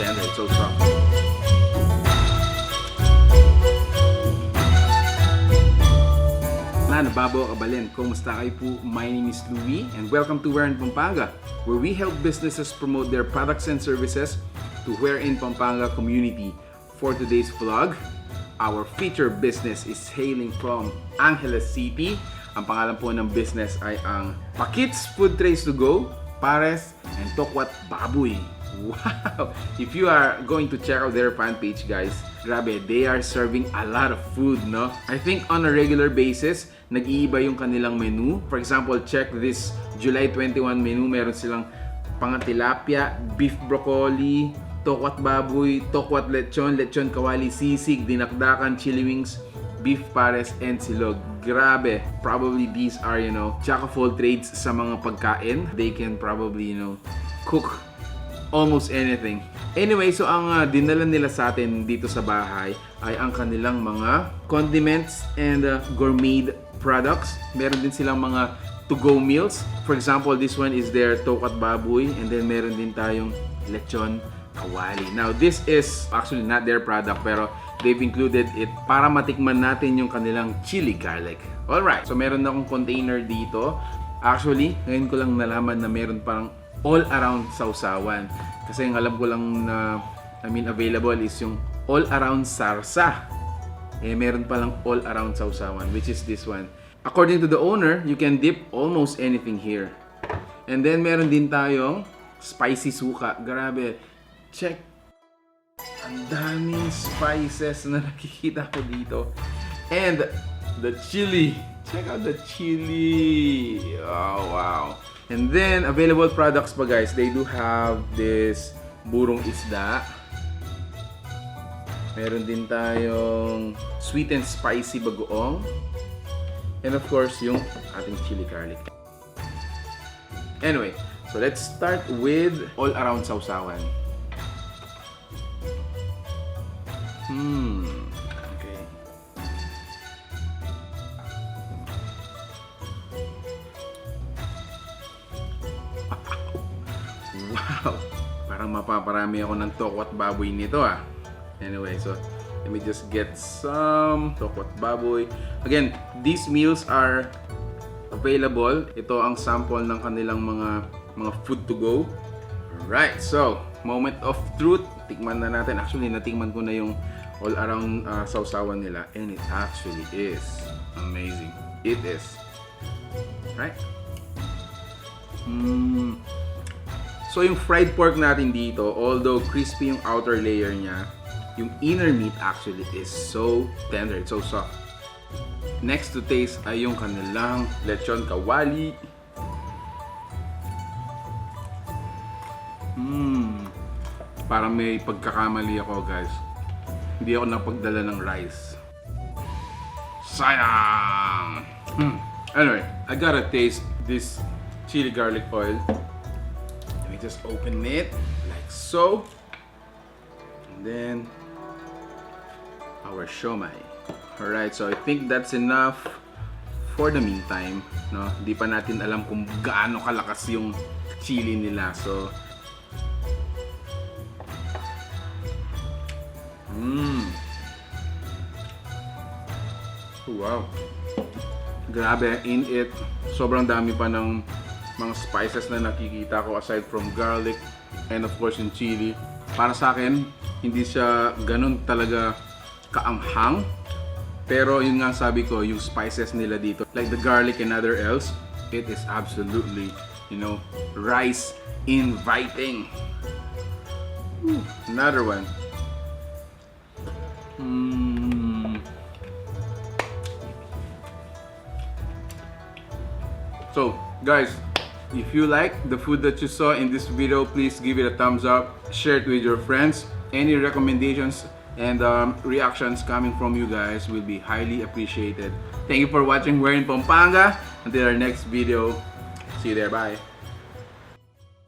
tender, it's so soft. Nababo kabalin, kumusta kayo po? My name is Louie and welcome to Where in Pampanga, where we help businesses promote their products and services to Where in Pampanga community. For today's vlog, our featured business is hailing from Angeles City. Ang pangalan po ng business ay ang PAQUIT'S Food Trays to Go, Pares, and Tokwat Baboy. Wow! If you are going to check out their fan page, guys, grabe, they are serving a lot of food, no? I think on a regular basis, nag-iiba yung kanilang menu. For example, check this July 21 menu. Meron silang pangatilapia, beef broccoli, tokwat baboy, tokwat lechon, lechon kawali, sisig, dinakdakan, chili wings, beef pares, and silog. Grabe. Probably these are, jack of all trades sa mga pagkain. They can probably, cook almost anything. Anyway, so ang dinala nila sa atin dito sa bahay ay ang kanilang mga condiments and gourmet products. Meron din silang mga to-go meals. For example, this one is their tokat baboy, and then meron din tayong lechon kawali. Now, this is actually not their product, pero they've included it para matikman natin yung kanilang chili garlic. Alright, so meron na akong container dito. Actually, ngayon ko lang nalaman na meron parang all-around sausawan. Kasi yung alam ko lang na, available is yung all-around sarsa. Meron palang all-around sausawan, which is this one. According to the owner, you can dip almost anything here. And then, meron din tayong spicy suka. Grabe. Check. Ang daming spices na nakikita ko dito. And the chili. Check out the chili. Oh, wow. And then, available products pa, guys. They do have this burong isda. Meron din tayong sweet and spicy bagoong. And of course, yung ating chili garlic. Anyway, so let's start with all-around sausawan. Okay. Wow! Parang mapaparami ako ng tokwat baboy nito ah. Anyway, so let me just get some tokwat baboy. Again, these meals are available. Ito ang sample ng kanilang mga food to go. Alright, so moment of truth. Tikman na natin. Actually, natikman ko na yung all-around sausawan nila, and it actually is amazing. It is. Right? So yung fried pork natin dito, although crispy yung outer layer niya, yung inner meat actually is so tender, it's so soft. Next to taste ay yung kanilang lechon kawali. Parang may pagkakamali ako, guys. Hindi ako napagdala ng rice. Sayang! Anyway, I gotta taste this chili garlic oil. Let me just open it like so. And then our siomai. Alright, so I think that's enough for the meantime. No? Hindi pa natin alam kung gaano kalakas yung chili nila. So, wow. Grabe, in it, sobrang dami pa ng mga spices na nakikita ko aside from garlic and of course yung chili. Para sa akin, hindi siya ganun talaga kaanghang. Pero yun nga sabi ko, yung spices nila dito, like the garlic and other else, it is absolutely, rice inviting. Another one. So, guys, if you like the food that you saw in this video, please give it a thumbs up, share it with your friends. Any recommendations and reactions coming from you guys will be highly appreciated. Thank you for watching Where in Pampanga. Until our next video, see you there, bye.